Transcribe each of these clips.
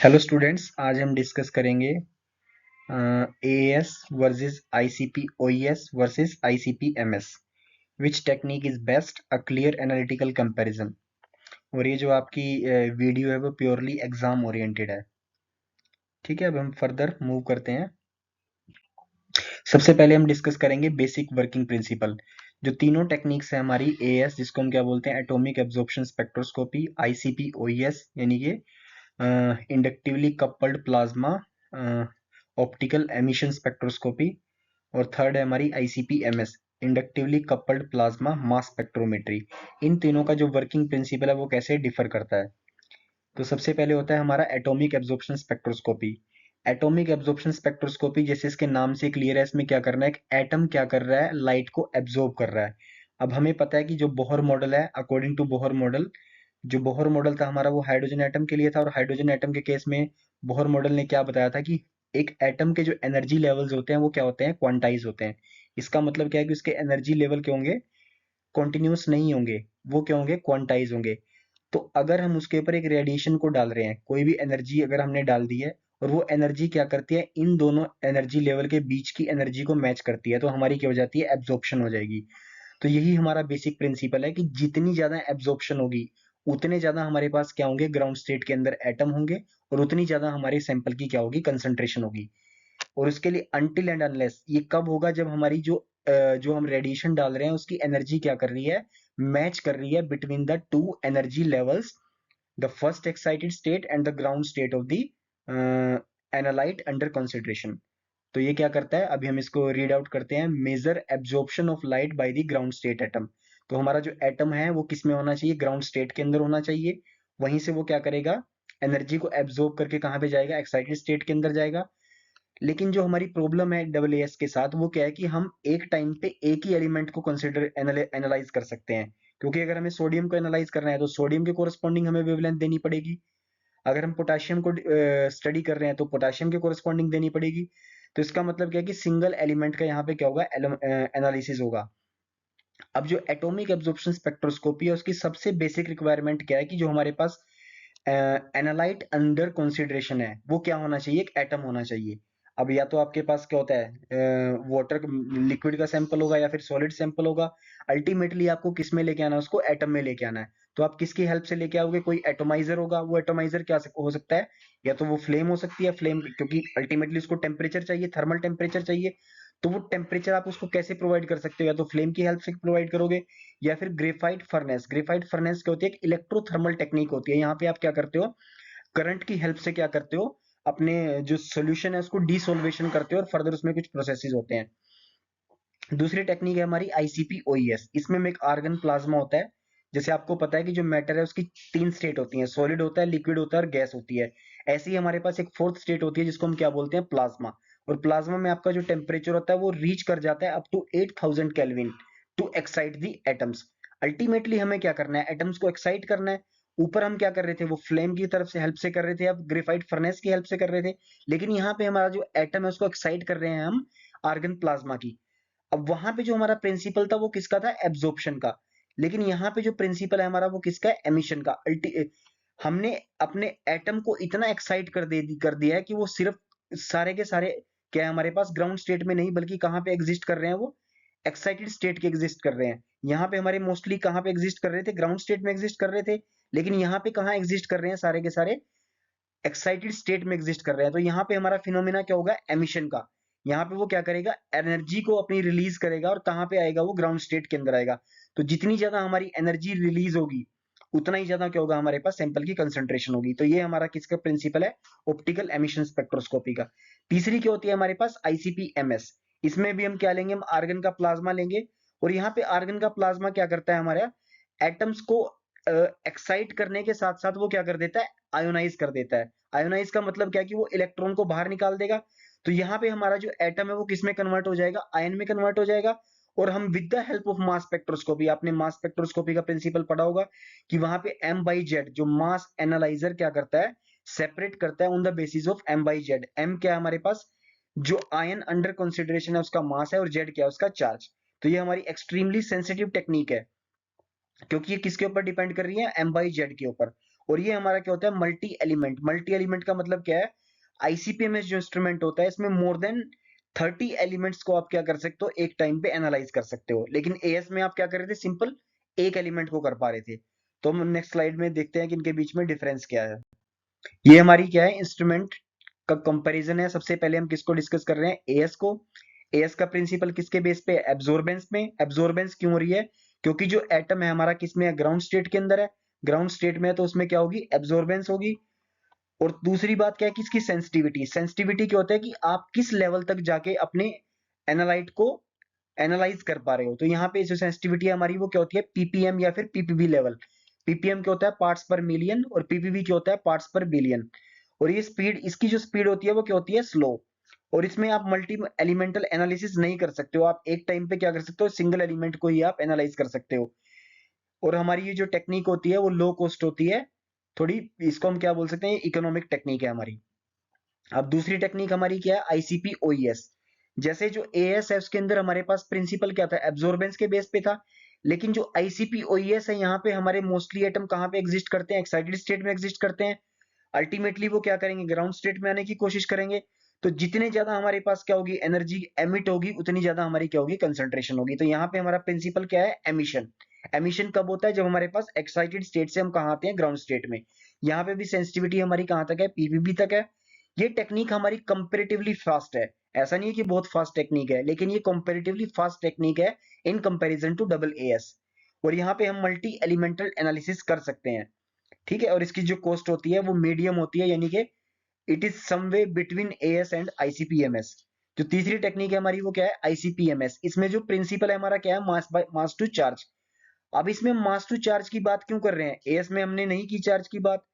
Hello students, आज हम discuss करेंगे as versus ICP ओईएस versus ICP MS. Which technique is best, a clear analytical comparison. और ये जो आपकी वीडियो है वो प्योरली एग्जाम ओरिएंटेड है। ठीक है, अब हम फर्दर मूव करते हैं। सबसे पहले हम डिस्कस करेंगे बेसिक वर्किंग प्रिंसिपल। जो तीनों टेक्निक्स है हमारी, एएस जिसको हम क्या बोलते हैं, atomic absorption spectroscopy, ICP OES यानी कि inductively coupled plasma optical emission spectroscopy, और थर्ड है हमारी ICPMS, inductively coupled plasma mass spectrometry. इन तीनों का जो वर्किंग प्रिंसिपल है वो कैसे डिफर करता है। तो सबसे पहले होता है हमारा atomic absorption spectroscopy. Atomic absorption spectroscopy, जैसे इसके नाम से क्लियर है, इसमें क्या करना है, एक एटम क्या कर रहा है, लाइट को एब्जॉर्ब कर रहा है। अब हमें पता है कि जो बोहर मॉडल है, अकॉर्डिंग टू बोहर मॉडल, जो बोहर मॉडल था हमारा वो हाइड्रोजन एटम के लिए था। और हाइड्रोजन एटम के केस में बोहर मॉडल ने क्या बताया था कि एक एटम के जो एनर्जी लेवल्स होते हैं वो क्या होते हैं, क्वांटाइज होते हैं। इसका मतलब क्या है कि उसके एनर्जी लेवल क्या होंगे, कॉन्टिन्यूस नहीं होंगे, वो क्या होंगे, क्वांटाइज होंगे। तो अगर हम उसके ऊपर एक रेडिएशन को डाल रहे हैं, कोई भी एनर्जी अगर हमने डाल दी है, और वो एनर्जी क्या करती है, इन दोनों एनर्जी लेवल के बीच की एनर्जी को मैच करती है, तो हमारी क्या हो जाती है, एब्जॉर्प्शन हो जाएगी। तो यही हमारा बेसिक प्रिंसिपल है कि जितनी ज्यादा एब्जॉर्प्शन होगी उतने ज्यादा हमारे पास क्या होंगे, ग्राउंड स्टेट के अंदर एटम होंगे, और उतनी ज्यादा हमारे सैंपल की क्या होगी, कंसंट्रेशन होगी। और उसके लिए अनटिल एंड अनलेस, ये कब होगा, जब हमारी जो हम रेडिएशन डाल रहे हैं उसकी एनर्जी क्या कर रही है, मैच कर रही है between the two energy levels, the first excited state and the ground state of the analyte under consideration. तो ये क्या करता है, अभी हम इसको रीड आउट करते हैं। Major absorption of light by the ground state atom. तो हमारा जो एटम है वो किस में होना चाहिए, ग्राउंड स्टेट के अंदर होना चाहिए। वहीं से वो क्या करेगा, एनर्जी को एब्जॉर्ब करके कहाँ पे जाएगा, एक्साइटेड स्टेट के अंदर जाएगा। लेकिन जो हमारी प्रॉब्लम है डबल एस के साथ, वो क्या है कि हम एक टाइम पे एक ही एलिमेंट को कंसिडर एनालाइज कर सकते हैं। क्योंकि अगर हमें सोडियम को एनालाइज करना है तो सोडियम के कोरस्पॉन्डिंग हमें वेवलेंथ देनी पड़ेगी। अगर हम पोटाशियम को स्टडी कर रहे हैं तो पोटाशियम के कोरस्पॉन्डिंग देनी पड़ेगी। तो इसका मतलब क्या है कि सिंगल एलिमेंट का यहाँ पे क्या होगा, एनालिसिस होगा। अब जो एटॉमिक एब्जॉर्प्शन स्पेक्ट्रोस्कोपी है उसकी सबसे बेसिक रिक्वायरमेंट क्या है कि जो हमारे पास एनालाइट अंडर कंसिडरेशन है वो क्या होना चाहिए, एक एटम होना चाहिए। अब या तो आपके पास क्या होता है, वाटर लिक्विड का सैंपल होगा या फिर सॉलिड सैंपल होगा। अल्टीमेटली आपको किस में लेके आना है, उसको एटम में लेके आना है। तो आप किसकी हेल्प से लेके आओगे, कोई एटोमाइजर होगा। वो एटोमाइजर क्या हो सकता है, या तो वो फ्लेम हो सकती है, फ्लेम क्योंकि अल्टीमेटली उसको टेम्परेचर चाहिए, थर्मल टेम्परेचर चाहिए। तो वो टेम्परेचर आप उसको कैसे प्रोवाइड कर सकते हो, या तो फ्लेम की हेल्प से प्रोवाइड करोगे, या फिर ग्रेफाइट फर्नेस। ग्रेफाइट फर्नेस क्या होती है, एक इलेक्ट्रोथर्मल टेक्निक होती है। यहाँ पे आप क्या करते हो, करंट की हेल्प से क्या करते हो, अपने जो सोल्यूशन है उसको डिसोल्वेशन करते हो, और फर्दर उसमें कुछ प्रोसेसेस होते हैं। दूसरी टेक्निक है हमारी आईसीपी ओईएस। इसमें में एक आर्गन प्लाज्मा होता है। जैसे आपको पता है कि जो मैटर है उसकी तीन स्टेट होती है, सॉलिड होता है, लिक्विड होता है और गैस होती है। ऐसे ही हमारे पास एक फोर्थ स्टेट होती है जिसको हम क्या बोलते हैं, प्लाज्मा। और प्लाज्मा में आपका जो टेम्परेचर होता है वो रीच कर जाता है up to 8000 Kelvin to excite the atoms. Ultimately हमें क्या करना है, एटम्स को एक्साइट करना है। ऊपर हम क्या कर रहे थे, वो फ्लेम की तरफ से हेल्प से कर रहे थे, अब ग्रेफाइट फर्नेस की हेल्प से कर रहे थे। लेकिन यहाँ पे हमारा जो एटम है उसको एक्साइट कर रहे हैं हम आर्गन प्लाज्मा की। अब वहां पे जो हमारा प्रिंसिपल था वो किसका था, एब्जॉर्प्शन का। लेकिन यहाँ पे जो प्रिंसिपल है हमारा वो किसका है, एमिशन का। हमने अपने एटम को इतना एक्साइट कर दिया है कि वो सिर्फ सारे के सारे क्या है, हमारे पास ग्राउंड स्टेट में नहीं बल्कि कहाँ पे एग्जिस्ट कर रहे हैं, वो एक्साइटेड स्टेट के एग्जिस्ट कर रहे हैं। यहाँ पे हमारे मोस्टली कहाँ पे एग्जिस्ट कर रहे थे, ग्राउंड स्टेट में एग्जिस्ट कर रहे थे। लेकिन यहाँ पे कहाँ एग्जिस्ट कर रहे हैं, सारे के सारे एक्साइटेड स्टेट में एग्जिस्ट कर रहे हैं। तो यहाँ पे हमारा फिनोमिना क्या होगा, एमिशन का। यहाँ पे वो क्या करेगा, एनर्जी को अपनी रिलीज करेगा, और कहाँ पे आएगा, वो ग्राउंड स्टेट के अंदर आएगा। तो जितनी ज्यादा हमारी एनर्जी रिलीज होगी उतना ही ज्यादा क्या होगा, हमारे पास सैंपल की कंसंट्रेशन होगी। तो ये हमारा किसका प्रिंसिपल है, ऑप्टिकल एमिशन स्पेक्ट्रोस्कोपी का। तीसरी क्या होती है हमारे पास, आईसीपीएमएस। इसमें भी हम क्या लेंगे, हम आर्गन का प्लाज्मा लेंगे। और यहाँ पे आर्गन का प्लाज्मा क्या करता है, हमारा एटम्स को एक्साइट करने के साथ साथ वो क्या कर देता है, आयोनाइज कर देता है। आयोनाइज का मतलब क्या है कि वो इलेक्ट्रॉन को बाहर निकाल देगा। तो यहाँ पे हमारा जो एटम है वो किस में कन्वर्ट हो जाएगा, आयन में कन्वर्ट हो जाएगा। और हम with the help of mass spectroscopy, आपने मास स्पेक्ट्रोस्कोपी का प्रिंसिपल पढ़ा होगा कि वहां पे एम बाई जेड जो मास एनालाइजर क्या करता है, सेपरेट करता है on the basis of M by Z. M क्या है हमारे पास, जो आयन अंडर कंसिडरेशन है उसका मास है, और जेड क्या है, उसका चार्ज। तो ये हमारी एक्सट्रीमली सेंसिटिव टेक्निक है, क्योंकि ये किसके ऊपर डिपेंड कर रही है, एम बाई जेड के ऊपर। और ये हमारा क्या होता है, मल्टी एलिमेंट। मल्टी एलिमेंट का मतलब क्या है, आईसीपीएमएस जो इंस्ट्रूमेंट होता है इसमें मोर देन 30 एलिमेंट्स को आप क्या कर सकते हो, एक टाइम पे एनालाइज कर सकते हो। लेकिन एएस में आप क्या कर रहे थे, सिंपल एक एलिमेंट को कर पा रहे थे। तो हम नेक्स्ट स्लाइड में देखते हैं कि इनके बीच में डिफरेंस क्या है। ये हमारी क्या है, इंस्ट्रूमेंट का कंपैरिजन है। सबसे पहले हम किसको डिस्कस कर रहे हैं, एएस को। एएस का प्रिंसिपल किसके बेस पे, एब्जॉर्बेंस में। एब्जॉर्बेंस क्यों हो रही है, क्योंकि जो एटम है हमारा किस में है, ग्राउंड स्टेट के अंदर है। ग्राउंड स्टेट में है तो उसमें क्या होगी, एब्जॉर्बेंस होगी। और दूसरी बात क्या है, किसकी सेंसिटिविटी। सेंसिटिविटी क्या होता है कि आप किस लेवल तक जाके अपने एनालाइट को एनालाइज कर पा रहे हो। तो यहाँ पे जो सेंसिटिविटी है हमारी वो क्या होती है, पीपीएम या फिर पीपीबी लेवल। पीपीएम क्या होता है, पार्ट्स पर मिलियन, और पीपीबी क्या होता है, पार्ट्स पर बिलियन। और ये स्पीड, इसकी जो स्पीड होती है वो क्या होती है, स्लो। और इसमें आप मल्टी एलिमेंटल एनालिसिस नहीं कर सकते हो, आप एक टाइम पे क्या कर सकते हो, सिंगल एलिमेंट को ही आप एनालाइज कर सकते हो। और हमारी ये जो टेक्निक होती है वो लो कॉस्ट होती है थोड़ी, इसको हम क्या बोल सकते हैं, इकोनॉमिक टेक्निक है हमारी। अब दूसरी टेक्निक हमारी क्या है, आईसीपी ओईएस। जैसे जो एएस है उसके अंदर हमारे पास प्रिंसिपल क्या था, एब्जॉर्बेंस के बेस पे था। लेकिन जो आईसीपी ओईएस है यहाँ पे हमारे मोस्टली एटम कहाँ पे एग्जिस्ट करते हैं, एक्साइटेड स्टेट में एग्जिस्ट करते हैं। अल्टीमेटली वो क्या करेंगे, ग्राउंड स्टेट में आने की कोशिश करेंगे। तो जितने ज्यादा हमारे पास क्या होगी, एनर्जी एमिट होगी, उतनी ज्यादा हमारी क्या होगी, कंसंट्रेशन होगी। तो यहाँ पे हमारा प्रिंसिपल क्या है, एमिशन। एमिशन कब होता है, जब हमारे पास एक्साइटेड स्टेट से हम कहाँ आते हैं, ग्राउंड स्टेट में। यहाँ पे भी सेंसिटिविटी हमारी कहाँ तक है, पीपीबी तक है। ये टेक्निक हमारी कंपेरेटिवली फास्ट है। ऐसा नहीं है कि बहुत फास्ट टेक्निक है, लेकिन ये कंपेरेटिवली फास्ट टेक्निक है in comparison to double AS. और यहाँ पे हम मल्टी एलिमेंटल एनालिसिस कर सकते हैं। ठीक है, और इसकी जो कॉस्ट होती है वो मीडियम होती है, यानी कि it is someway between AS and ICPMS. जो तीसरी टेक्निक है हमारी वो क्या है, आईसीपीएमएस। इसमें जो प्रिंसिपल है हमारा क्या है, मास टू चार्ज। अब इसमें मास टू चार्ज की बात क्यों कर रहे हैं, एएस में हमने नहीं की चार्ज की बात,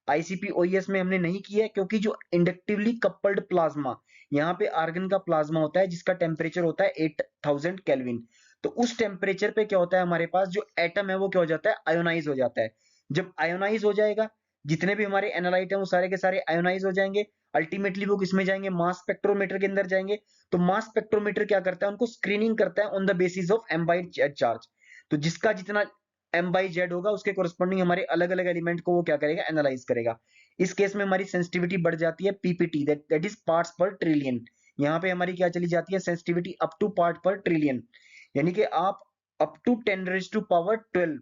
आईसीपी ओईएस में हमने नहीं की है, क्योंकि जो इंडक्टिवली कपल्ड प्लाज्मा, यहाँ पे आर्गन का प्लाज्मा होता है जिसका टेम्परेचर होता है 8000 केल्विन। तो उस टेम्परेचर पे क्या होता है, हमारे पास जो एटम है वो क्या हो जाता है, आयोनाइज हो जाता है। जब आयोनाइज हो जाएगा, जितने भी हमारे एनालाइट हैं वो सारे के सारे आयोनाइज हो जाएंगे। अल्टीमेटली वो किसमें जाएंगे, मास स्पेक्ट्रोमीटर के अंदर जाएंगे। तो मास स्पेक्ट्रोमीटर क्या करता है, उनको स्क्रीनिंग करता है on the basis of M by Z charge. तो जिसका जितना एम बाई जेड होगा उसके कोरस्पॉन्डिंग हमारे अलग अलग एलिमेंट को वो क्या करेगा, एनालाइज करेगा। इस केस में हमारी सेंसिटिविटी बढ़ जाती है, PPT, that is parts per trillion. यहाँ पे हमारी क्या चली जाती है, sensitivity up to part per trillion. यानी कि आप up to 10 raise to power 12,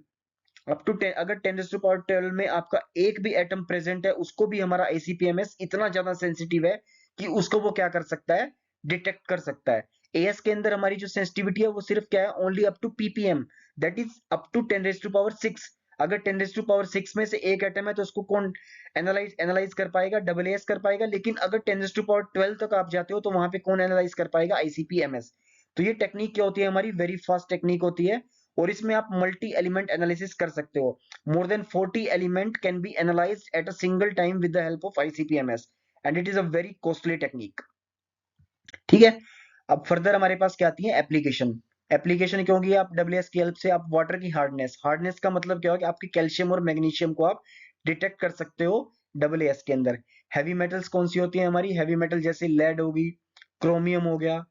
up to 10, अगर 10 रेज टू पावर 12 में आपका एक भी एटम प्रेजेंट है, उसको भी हमारा आईसीपीएमएस इतना ज्यादा सेंसिटिव है कि उसको वो क्या कर सकता है, डिटेक्ट कर सकता है। एएस के अंदर हमारी जो सेंसिटिविटी है वो सिर्फ क्या है, only up to PPM, that is up to 10 raise to power 6। अगर 10 रेज टू पावर 6 में से एक एटम है तो उसको कौन एनालाइज एनालाइज कर पाएगा, डबल एएस कर पाएगा। लेकिन अगर 10 रेज टू पावर 12 तक आप जाते हो तो वहां पे कौन एनालाइज कर पाएगा, आईसीपीएमएस। तो ये टेक्निक क्या होती है, हमारी वेरी फास्ट टेक्निक होती है। और इसमें आप मल्टी एलिमेंट एनालिसिस कर सकते हो। More than 40 element can be analysed at a single time with the help of ICPMS, and it is a very costly technique. ठीक है, अब फर्दर हमारे पास क्या आती है, एप्लीकेशन। एप्लीकेशन क्यों होगी, आप डब्ल्यूएस की हेल्प से आप वाटर की हार्डनेस, हार्डनेस का मतलब क्या हो कि आपके कैल्शियम और मैग्नीशियम को आप डिटेक्ट कर सकते हो डब्ल्यूएस के अंदर। हैवी मेटल्स कौन सी होती है हमारी, हैवी मेटल जैसे लेड होगी, क्रोमियम हो गया,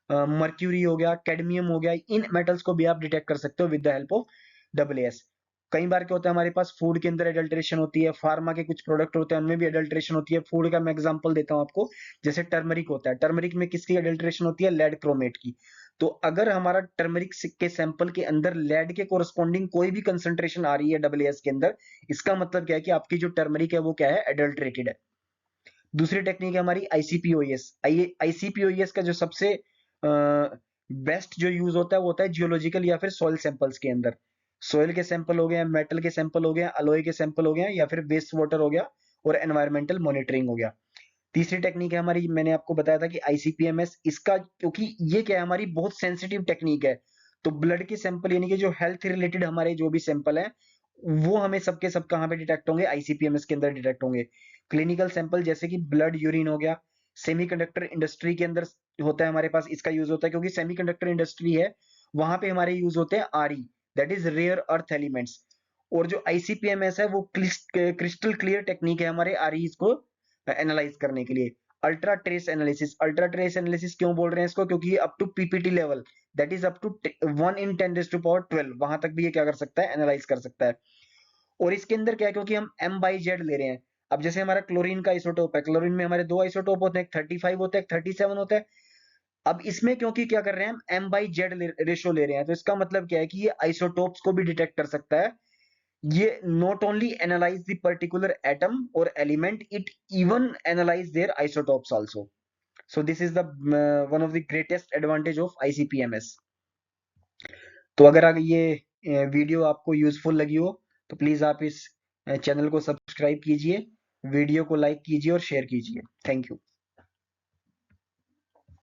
मर्क्यूरी हो गया, कैडमियम हो गया, इन मेटल्स को भी आप डिटेक्ट कर सकते हो with the help of WS. कई बार क्या होता है, हमारे पास फूड के अंदर एडल्ट्रेशन होती है, फार्मा के कुछ प्रोडक्ट होते हैं उनमें भी एडल्ट्रेशन होती है। फूड का मैं एग्जांपल देता हूं आपको, जैसे टर्मरिक होता है, टर्मरिक में किसकी एडल्ट्रेशन होती है, लेड क्रोमेट की। तो अगर हमारा टर्मरिक के सैंपल के अंदर लेड के कोरस्पॉन्डिंग कोई भी कंसंट्रेशन आ रही है डब्ल्यूएस के अंदर, इसका मतलब क्या है कि आपकी जो टर्मरिक है वो क्या है, एडल्ट्रेटेड है। दूसरी टेक्निक है हमारी आईसीपीओएस। आईसीपीओएस का जो सबसे बेस्ट जो यूज होता है वो होता है जियोलॉजिकल या फिर सॉइल सैंपल्स के अंदर। सॉइल के सैंपल हो गए, मेटल के सैंपल हो गए, अलॉय के सैंपल हो गए, या फिर वेस्ट वाटर हो गया, और एनवायरमेंटल मॉनिटरिंग हो गया। तीसरी टेक्निक है हमारी, मैंने आपको बताया था कि आईसीपीएमएस, इसका क्योंकि ये क्या है, हमारी बहुत सेंसिटिव टेक्निक है। तो ब्लड के सैंपल यानी कि जो हेल्थ रिलेटेड हमारे जो भी सैंपल है वो हमें सबके सब कहाँ पे डिटेक्ट होंगे, आईसीपीएमएस के अंदर डिटेक्ट होंगे। क्लिनिकल सैंपल जैसे कि ब्लड, यूरिन हो गया। सेमीकंडक्टर इंडस्ट्री के अंदर होता है हमारे पास, इसका यूज होता है क्योंकि सेमीकंडक्टर इंडस्ट्री है, वहां पे हमारे यूज होते हैं RE, that is rare earth elements. और जो आईसीपीएमएस है वो क्रिस्टल क्लियर टेक्निक है हमारे आरईज को एनालाइज करने के लिए। Ultra trace analysis, ultra trace analysis क्यों बोल रहे हैं इसको, क्योंकि ये up to PPT level, that is up to 1 × 10⁻12, वहां तक भी ये क्या कर सकता है, एनालाइज कर सकता है। और इसके अंदर क्या है, क्योंकि हम m बाई जेड ले रहे हैं। अब जैसे हमारा क्लोरीन का आइसोटोप है, क्लोरीन में हमारे दो आइसोटोप होते हैं, एक 35 होता है, एक 37 होता है। अब इसमें क्योंकि क्या कर रहे हैं, हम m बाई जेड रेशो ले रहे हैं, तो इसका मतलब क्या है कि ये आइसोटोप्स को भी डिटेक्ट कर सकता है। ये not only analyse the particular atom और element, it even analyse their isotopes also. So this is the one of the greatest advantage of ICPMS. तो अगर ये वीडियो आपको यूजफुल लगी हो तो प्लीज आप इस चैनल को सब्सक्राइब कीजिए, वीडियो को लाइक कीजिए और शेयर कीजिए। Thank you.